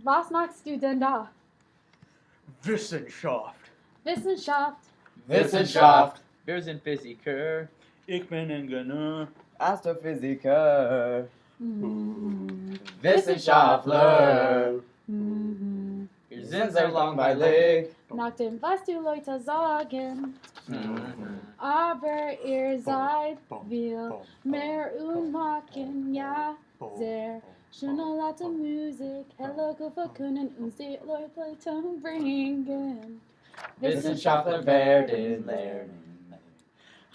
Was magst du denn da? Wissenschaft. Wissenschaft. Wissenschaft. Wir sind Physiker. Ich bin Ingenieur. Astrophysiker. Mhm. Wissenschaftler. Mhm. Wir Wir sind sind so sehr langweilig. Nach dem, was die Leute sagen. Mhm. Aber ihr seid viel mehr machen, ja, sehr schöne laute Musik, helle Köpfe können uns die Leute bringen. Wissenschaftler werden lernen.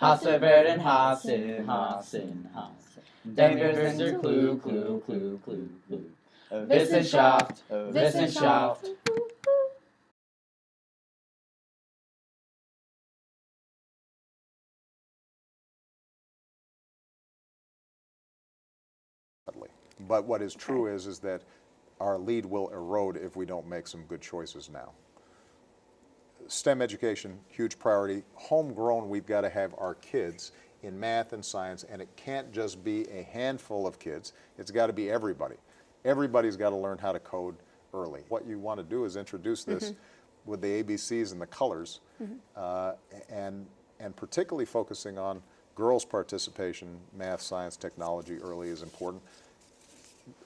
Hasse werden hassen, hassen, hassen. Denn wir sind der Clou, Clou, Clou, Clou, Clou. Wissenschaft, Wissenschaft. But what is true is that our lead will erode if we don't make some good choices now. STEM education, huge priority. Homegrown, we've got to have our kids in math and science, and it can't just be a handful of kids. It's got to be everybody. Everybody's got to learn how to code early. What you want to do is introduce this with the ABCs and the colors, and particularly focusing on girls' participation, math, science, technology early is important.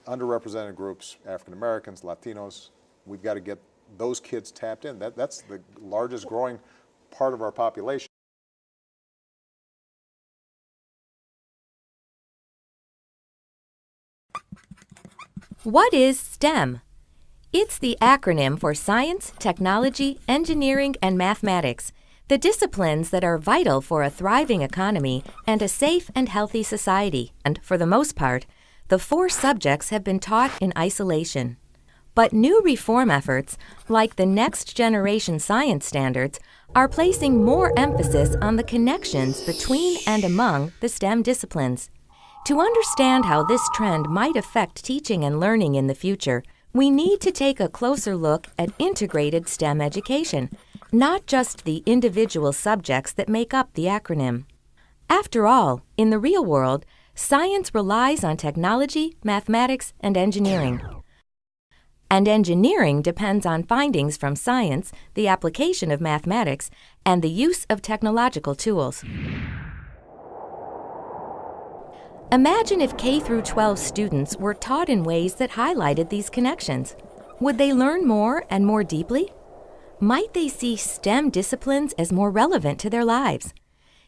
Underrepresented groups, African Americans, Latinos, we've got to get those kids tapped in. That's the largest growing part of our population. What is STEM? It's the acronym for Science, Technology, Engineering, and Mathematics, the disciplines that are vital for a thriving economy and a safe and healthy society. And for the most part, the 4 subjects have been taught in isolation. But new reform efforts, like the Next Generation Science Standards, are placing more emphasis on the connections between and among the STEM disciplines. To understand how this trend might affect teaching and learning in the future, we need to take a closer look at integrated STEM education, not just the individual subjects that make up the acronym. After all, in the real world, science relies on technology, mathematics, and engineering. And engineering depends on findings from science, the application of mathematics, and the use of technological tools. Imagine if K-12 students were taught in ways that highlighted these connections. Would they learn more and more deeply? Might they see STEM disciplines as more relevant to their lives?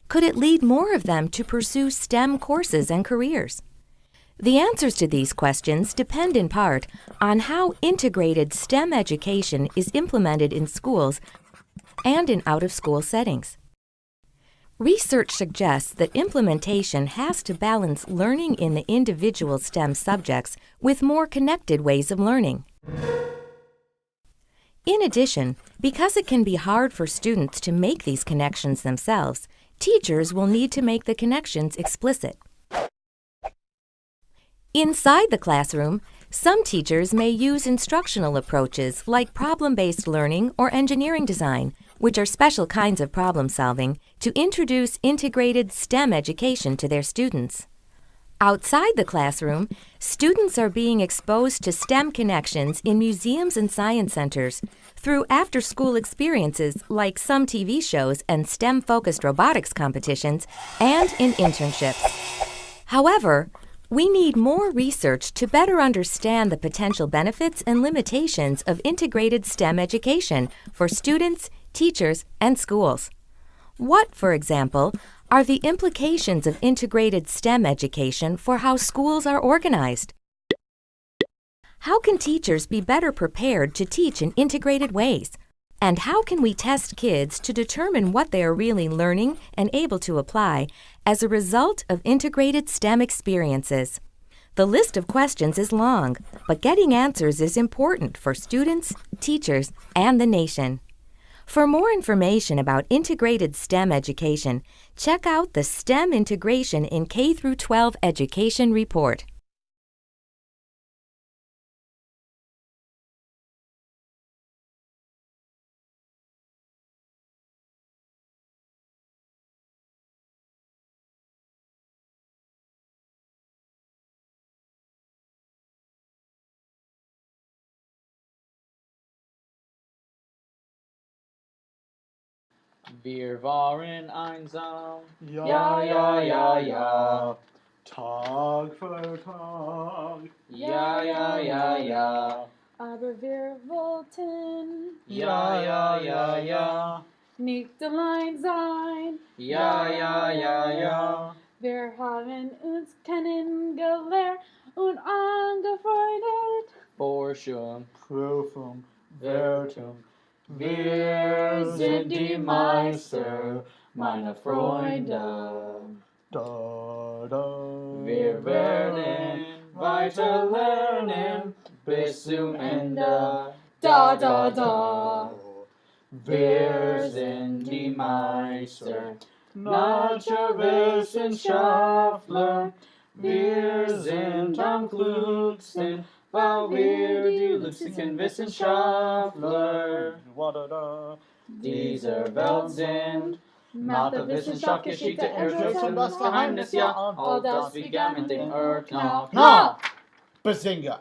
Could it lead more of them to pursue STEM courses and careers? The answers to these questions depend in part on how integrated STEM education is implemented in schools and in out-of-school settings. Research suggests that implementation has to balance learning in the individual STEM subjects with more connected ways of learning. In addition, because it can be hard for students to make these connections themselves, teachers will need to make the connections explicit. Inside the classroom, some teachers may use instructional approaches like problem-based learning or engineering design, which are special kinds of problem solving, to introduce integrated STEM education to their students. Outside the classroom, students are being exposed to STEM connections in museums and science centers through after-school experiences like some TV shows and STEM-focused robotics competitions, and in internships. However, we need more research to better understand the potential benefits and limitations of integrated STEM education for students, teachers, and schools. What, for example, are the implications of integrated STEM education for how schools are organized? How can teachers be better prepared to teach in integrated ways? And how can we test kids to determine what they are really learning and able to apply as a result of integrated STEM experiences? The list of questions is long, but getting answers is important for students, teachers, and the nation. For more information about integrated STEM education, check out the STEM Integration in K-12 Education report. Wir waren einsam. Ja, ja, ja, ja. Tag für Tag. Ja, ja, ja, ja. Aber wir wollten Ja, ja, ja, ja. nicht allein sein. Ja, ja, ja, ja. Wir haben uns kennengelernt und angefreundet. Forschung, Prüfung. Wertung. Wir sind die Meister, meine Freunde. Da, da. Wir werden weiter lernen bis zum Ende. Da, da, da. Wir sind die Meister, Naturwissenschaftler. Wir sind am klügsten, weil wir die lustigsten Wissenschaftler dieser Welt sind. Mathe, Wissenschaft, Geschichte, Erdkunde und das Geheimnis, ja, all das begann mit dem Erdknall. Na, Bazinga!